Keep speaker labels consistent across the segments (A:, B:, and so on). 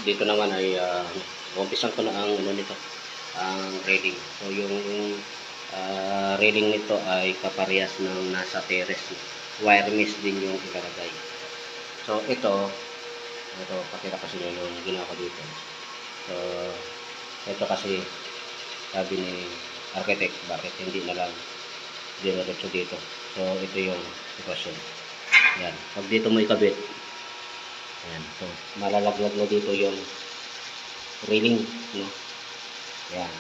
A: dito naman ay umpisan ko na ang ano nito, ang railing. So yung railing nito ay kaparehas ng nasa terrace. Wire mesh din yung ilalagay. So ito pakita kasi nyo yung ginawa ko dito. So ito kasi sabi ni architect, bakit hindi na lang diretso dito. So ito yung sitwasyon. Yan, pag dito mo ikabit, ayan, so malalaglag na dito yung railing, no? Yan,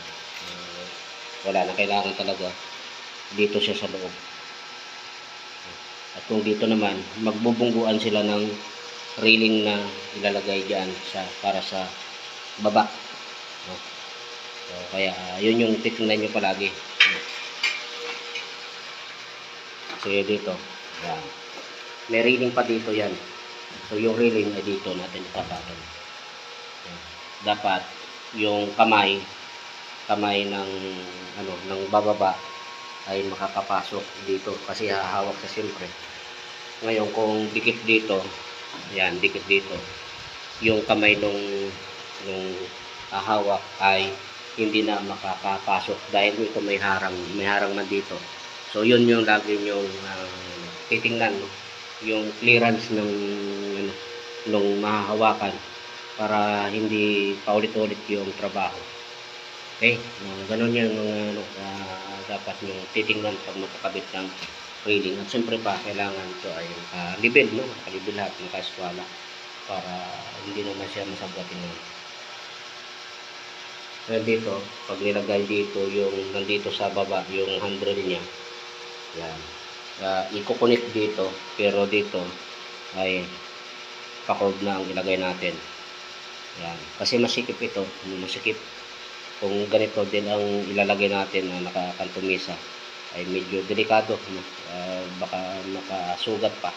A: wala na, kailangan talaga dito siya sa loob. At kung dito naman, magbubungguan sila ng railing na ilalagay diyan para sa baba, no? So kaya yun yung titingnan nyo palagi, no? So yun dito, yan, may railing pa dito yan. So yung railing ay dito natin ipapatong. Dapat yung kamay ng ng bababa ay makakapasok dito kasi hahawak sa siyempre. Ngayon kung dikit dito, yan, dikit dito, yung kamay nung hahawak ay hindi na makakapasok dahil ito may harang man dito. So yun yung lagi yung titingnan, no? Yung clearance nung mahahawakan para hindi paulit-ulit yung trabaho. Okay, ganun yung dapat nyo titingnan pag magkakabit ng railing. At siyempre pa, kailangan ito ay level, no? Nakalibel lahat, nakaswala para hindi naman siya masabwatin nun. So dito, pag nilagay dito yung nandito sa baba, yung handrail niya, yan, i-connect dito, pero dito ay pa-curve na ang ilagay natin. Yan, kasi masikip ito, masikip. Kung ganito din ang ilalagay natin na nakakantumisa, ay medyo delikado, no? Baka makasugat pa,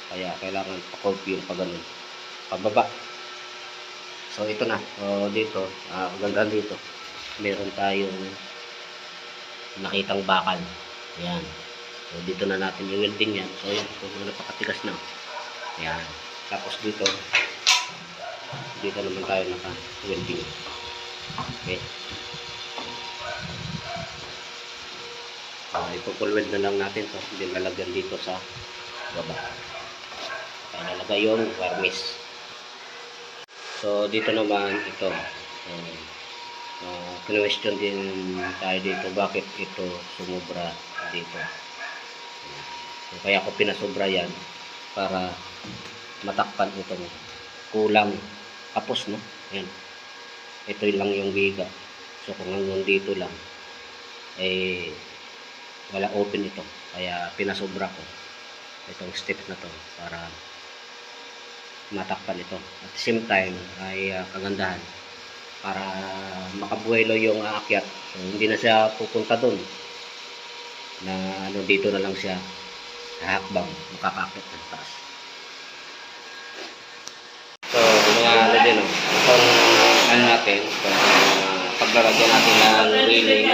A: kaya kailangan pa-curve yung pagano'n, pababa. So ito na, dito, ganda dito, meron tayong nakitang bakal. Yan. So dito na natin yung welding yan. So yun, napakatigas na. Yan. Tapos dito naman tayo naka-welding. Okay. Ipo-full weld na lang natin to. Hindi lalagyan dito sa baba. Kaya lalagay yung wire mesh. So dito naman ito. Question din tayo dito, bakit ito sumubra dito. Kaya ako pinasobra yan para matakpan itong kulang kapos, no? Yan. Ito lang yung biga. So kung hanggang dito lang eh wala open ito, kaya pinasobra ko itong steps na to para matakpan ito. At the same time ay kagandahan para makabuelo yung aakyat. So hindi na siya pupunta doon na dito na lang siya hakbang, makakakit ng taas. So mga din, itong natin, paglalagyan natin ng railing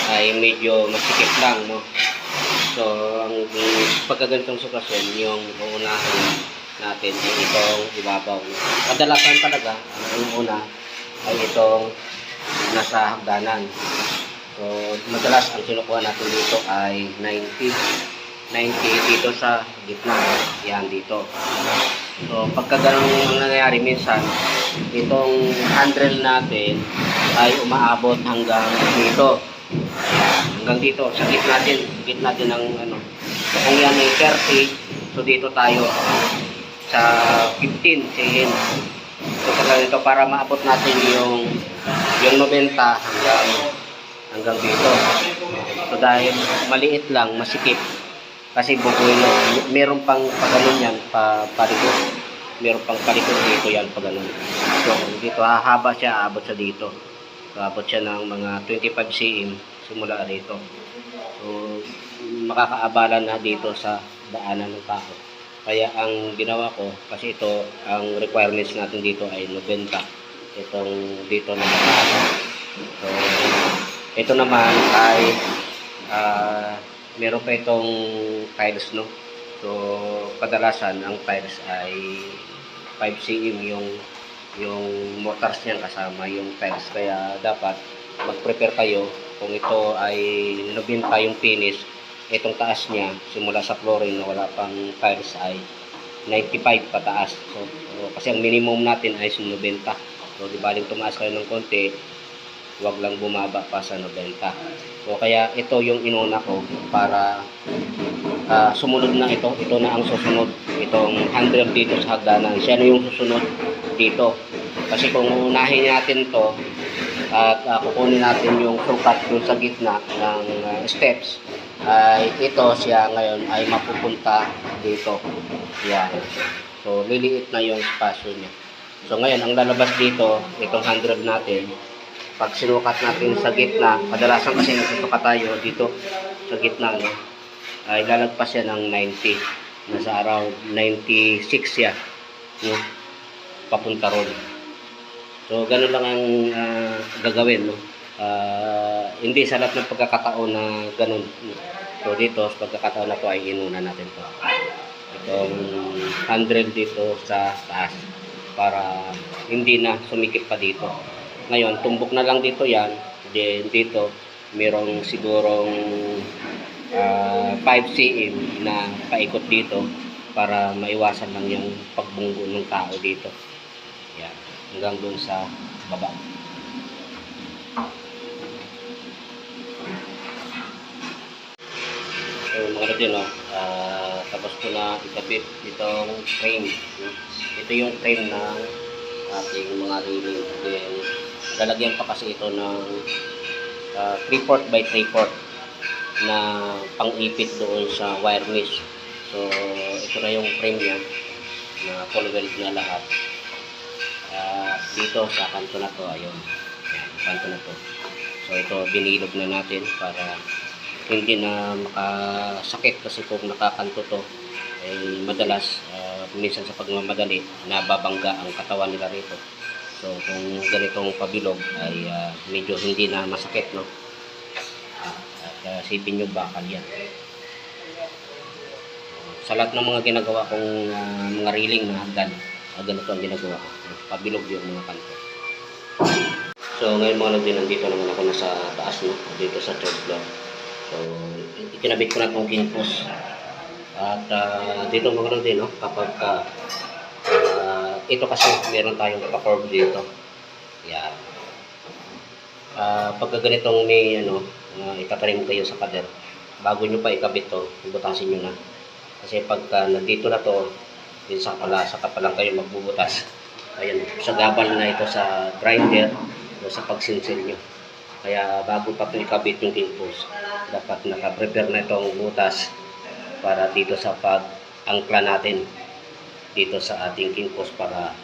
A: ay medyo masikip lang, no? So ang pagkaganitong sitwasyon, yung uunahin natin ay itong ibabaw, no? Kadalasan talaga ang una ay itong nasa hagdanan. So madalas ang kinukuha natin dito ay 90 dito sa gitna, yan dito. So pagka ganun nangyayari, minsan itong handrail natin ay umaabot hanggang dito, hanggang dito sa gitna natin ng so kung yan ay 30, so dito tayo sa 15 cm. So ito para maabot natin yung 90 hanggang dito. So dahil maliit lang, masikip, kasi bubuelo, meron pang paganon yan, palikod. Meron pang palikod dito yan, paganon. So dito hahaba siya, abot siya dito. So abot siya ng mga 25 cm simula rito. So makakaabala na dito sa daanan ng tao. Kaya ang ginawa ko, kasi ito, ang requirements natin dito ay 90. Itong dito na so ito naman ay meron pa itong tiles, no? So kadalasan ang tiles ay 5 cm yung yung mortars niyan kasama yung tiles. Kaya dapat mag-prepare kayo kung ito ay nabinta yung finish. Itong taas niya simula sa flooring na wala pang tiles ay 95 pataas. So kasi ang minimum natin ay 90. So di baling tumaas kayo ng konti, wag lang bumaba pa sa 90. So kaya ito yung inuna ko para sumunod na ito na ang susunod. Itong 100 dito sa hagdanan, siya na yung susunod dito. Kasi kung unahin natin to at kukunin natin yung sukat dun sa gitna ng steps, ay ito siya ngayon ay mapupunta dito. Yan. So liliit na yung spasyo niya. So ngayon ang lalabas dito, itong 100 natin, pag sinukat natin sa gitna, kadalasan kasi nagsusukat tayo dito sa gitna, no, ay lalagpas siya ng 90. Nasa around 96 siya, no, papunta ron. So ganun lang ang gagawin, no. Hindi sa lahat ng pagkakataon na ganun. So dito sa pagkakataon na to ay inuna natin to. Itong 100 dito sa taas para hindi na sumikip pa dito. Ngayon, tumbok na lang dito yan. Then dito, merong sigurong 5 cm na paikot dito para maiwasan lang yung pagbunggo ng tao dito. Yan. Hanggang dun sa baba. So mga din, no, tapos ko na ikabit itong frame. Ito yung frame ng ating mga railing. Then lalagyan pa kasi ito ng 3/4 by 3/4 na pang-ipit doon sa wire mesh. So ito na yung frame niya na full weld na lahat. Dito sa kanto na to, ayun, kanto na to. So ito binilog na natin para hindi na makasakit, kasi kung nakakanto to ay madalas minsan sa pagmamadali nababangga ang katawan nila rito. So kung ganitong pabilog ay medyo hindi na masakit, no. At sipin nyo bakal yan. Sa lahat ng mga ginagawa kong mga railing na hagdan, ganito ang ginagawa ko, pabilog yung mga kanto. So ngayon mga lodi, nandito naman ako nasa taas, no, dito sa third floor. So ikinabit ko na itong king post. At dito mga lodi, no, kapag ito kasi meron tayong pa-curve dito. Yan. Pagka ganitong may itatarim kayo sa pader, bago nyo pa ikabit to, butasin nyo na. Kasi pagka nandito na to, saka pa lang kayo magbubutas. Ayan, sagabal na ito sa grinder o sa pagsinsil nyo. Kaya bago pa ito ikabit yung king post, dapat naka-prepare na itong butas para dito sa pag-angkla natin dito sa ating king post para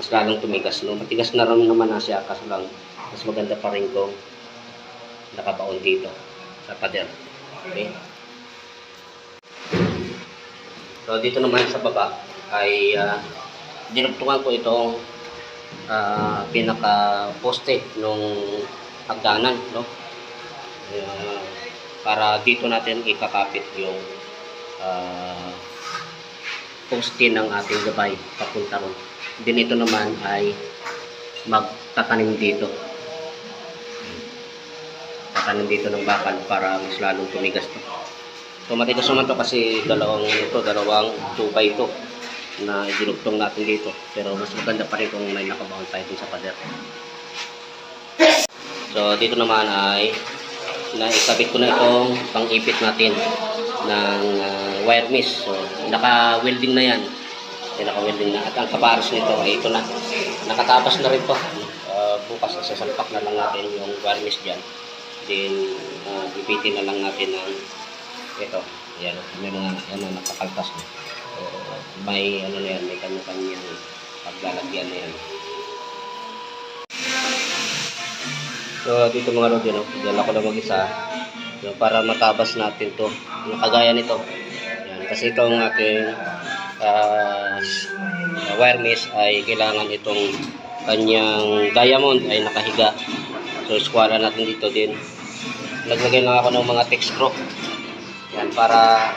A: mas lalong tumigas, no. Matigas na rin naman na siya, kaso lang mas maganda pa rin kung nakabaon dito sa pader. Okay? So dito naman sa baba ay dinugtungan ko itong pinaka poste nung hagdanan, no, para dito natin ikakapit yung poste ng ating gabay papunta ron. Din ito naman ay magtatanim dito. Tatanim dito ng bakal para mas lalong tumigas to. So matigas naman to kasi dalawang 2x2 na dinugtong natin dito. Pero mas maganda pa rin kung may nakabaon tayo dun sa pader. So dito naman ay naikabit ko na itong pang-ipit natin ng wire mesh. So naka-welding na yan. Naka-welding na. At ang kapares nito ay ito na. Nakatapos na rin to. Bukas sasalpak na lang natin yung wire mesh dyan. Then ipitin na lang natin ng ito. Yan, may mga nakakaltas na. So, may na yan, may kanya-kanyang paglalagyan na yan. So dito mga lodi, no, dala ko na mag-isa. So, para matabas natin to, nakagaya nito. Yan, kasi itong ating wire mesh ay kailangan itong kanyang diamond ay nakahiga. So squara natin dito din. Naglagay lang ako ng mga text screw. Yan, para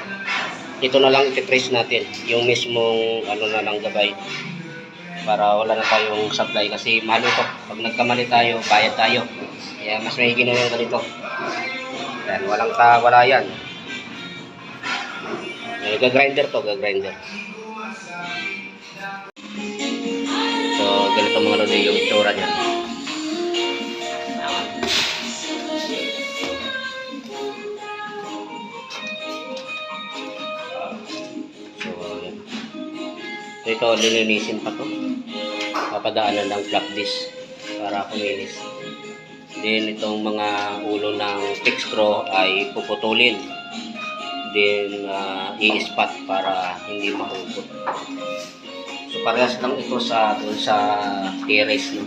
A: ito na lang ititrace natin yung mismong na lang gabay. para wala na tayong supply kasi mahal ito. Pag nagkamali tayo, bayad tayo. Kaya mas may ginawa yung ganito. Yan, wala yan. Gagrinder to, gagrinder. So, ganito mga lodi yung itsura niya. So, yan. Ito, lilinisin pa to. Papadaanan ng flap disc para kuminis. Then, itong mga ulo ng fix screw ay puputulin. Then, i-spot para hindi mahulog. So, parehas lang ito sa T-race, no?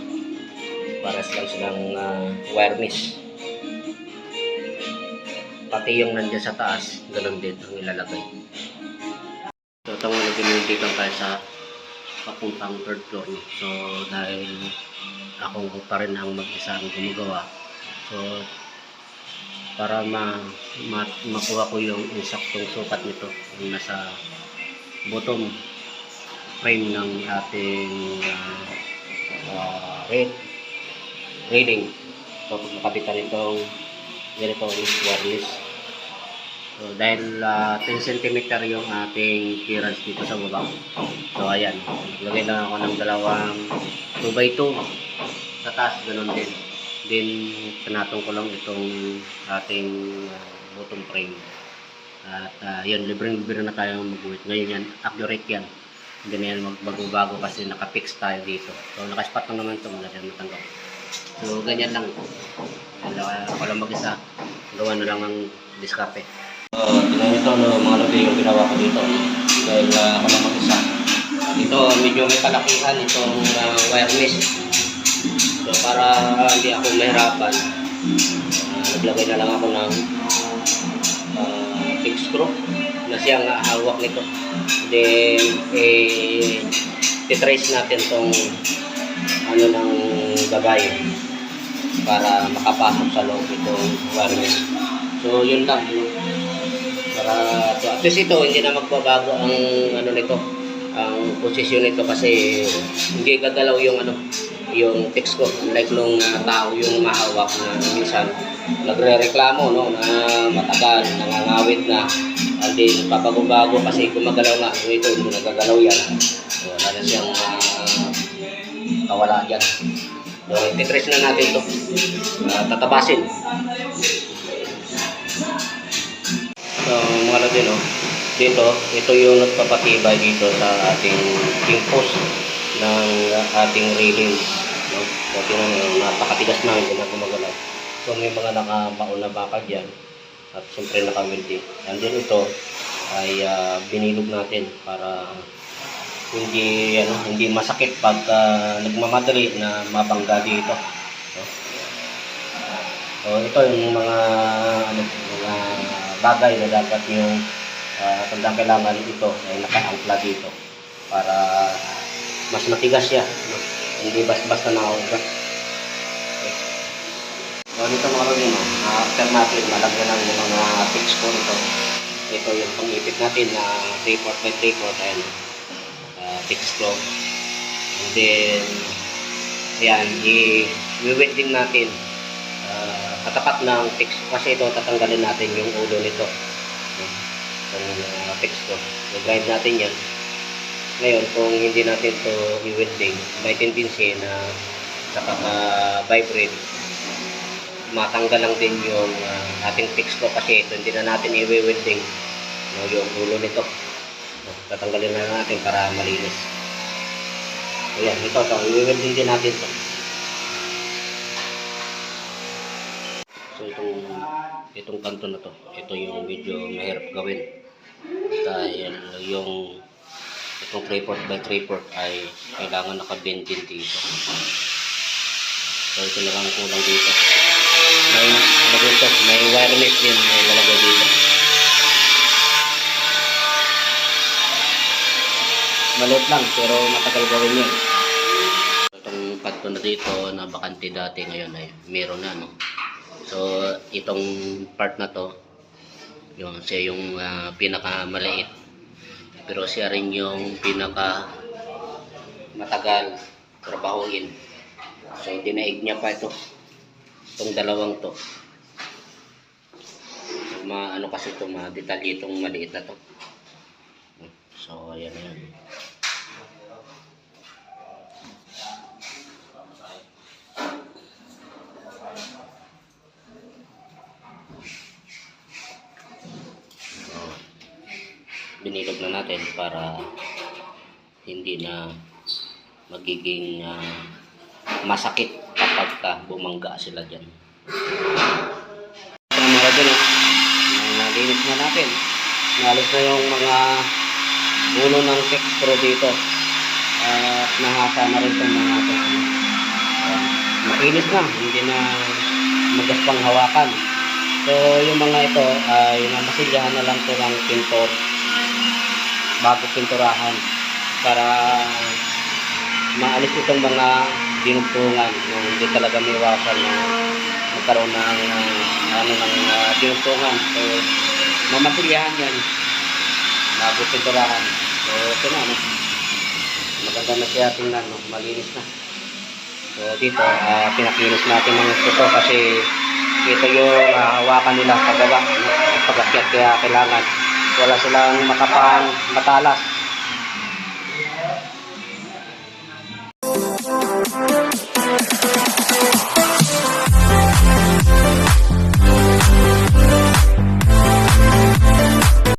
A: Parehas lang silang wire mesh. Pati yung nandiyan sa taas, ganun din ang ilalagay. So, ito mga nag-unity lang tayo sa papuntang third floor, no? So, dahil ako pa rin ang mag-isa ang gumagawa. So, para makuha ko yung insaktong sukat nito yung nasa bottom frame ng ating rating. So, pag nakabitan itong ganito wireless. So, dahil 10 cm yung ating clearance dito sa baba. So, ayan. Lagay lang ako ng dalawang 2x2 sa taas, ganun din. Then, pinatong ko lang itong ating bottom frame. At yun, libreng-libre na tayo mag-uwit. Ngayon yan, accurate yan. Hindi na yan magbago-bago kasi nakapix tayo dito. So, nakaspot lang naman ito, magandang matanggap. So, ganyan lang. Ako lang mag-isa. Gawa na lang ang diskarte. So, tingnan nyo ito, no, mga lodi yung ginawa ko dito. Dahil ako lang mag-isa. Ito, medyo may kalakihan itong wire mesh. So, para hindi ako mahirapan, naglagay na lang ako ng fix screw na siyang hawak nito. Then, titrace natin tong ng gabay para makapasok sa loob itong wire mesh. So, yun lang. Para, so, at least ito, hindi na magbabago ang nito, ang posisyon nito kasi hindi gagalaw yung yung fix ko, unlike nung tao yung mahawak na minsan nagre-reklamo, no, na matagal, nangangawit na, and then papago-bago kasi gumagalaw nga. Ito, hindi nagagalaw yan. So, wala na siyang kawala dyan. So, titrace na natin ito. Tatabasin. So, mga lodi, no, dito, ito yung nagpapatibay dito sa ating king post ng ating railing. No? So, tingnan nyo, napakatigas na, hindi na gumagalaw. So, may mga nakabaon na bakal dyan. At siyempre naka-welding. And then ito ay binilog natin para hindi masakit pag nagmamadali na mabangga dito. So, ito yung mga bagay na dapat yung tandang kailangan ito ay naka-ankla dito para mas matigas siya, no? Hindi basta nakaugat. Okay. So, dito mga lodi, no, after natin malagyan ng mga fix ko ito. Ito yung pang-ipit natin na 3/4 by 3/4 and fix ko. And then, ayan, i-welding natin katapat ng fix ko kasi ito tatanggalin natin yung ulo nito. Itong fix ko. I-grind natin yan. Ngayon, kung hindi natin ito i-welding, may tendency na sa vibrate, matanggal lang din yung ating fix ko kasi ito hindi na natin i-welding, no, yung ulo nito. Tatanggalin na natin para malinis. Ayan, ito, i-welding din natin ito. So, itong kanto na to, ito yung medyo mahirap gawin dahil yung itong 3/4 by 3/4 ay kailangan naka-bend din dito. So, ito na lang kulang dito. May wireless din na ilalagay dito. Maliit lang pero matagal gawin yun. Itong kanto na dito na bakante dati ngayon ay meron na, no? So, itong part na to, siya yung pinakamaliit. Pero siya rin yung pinaka matagal trabahuin. So dinaig niya pa itong dalawang to. Ano kasi ito, detalye itong maliit na to. So ayan yan. Binilog na natin para hindi na magiging masakit kapag bumangga sila dyan. So mga dyan, nalinis na natin. Nalis na yung mga ulo ng textro dito. At nahasa na rin itong mga ito. Makinis na, hindi na magaspang hawakan. So yung mga ito ay namasilyahan na lang ito ng pintor bago pinturahan para maalis itong mga dinugtungan na hindi talaga may iwasan na magkaroon ng dinugtungan. So mamasilyahan yan bago pinturahan. So ito na, maganda na siya tingnan, malinis na. So dito pinakinis natin ng ito kasi ito yung hawakan nila paggawa, pag-akyat, kaya kailangan wala silang matalas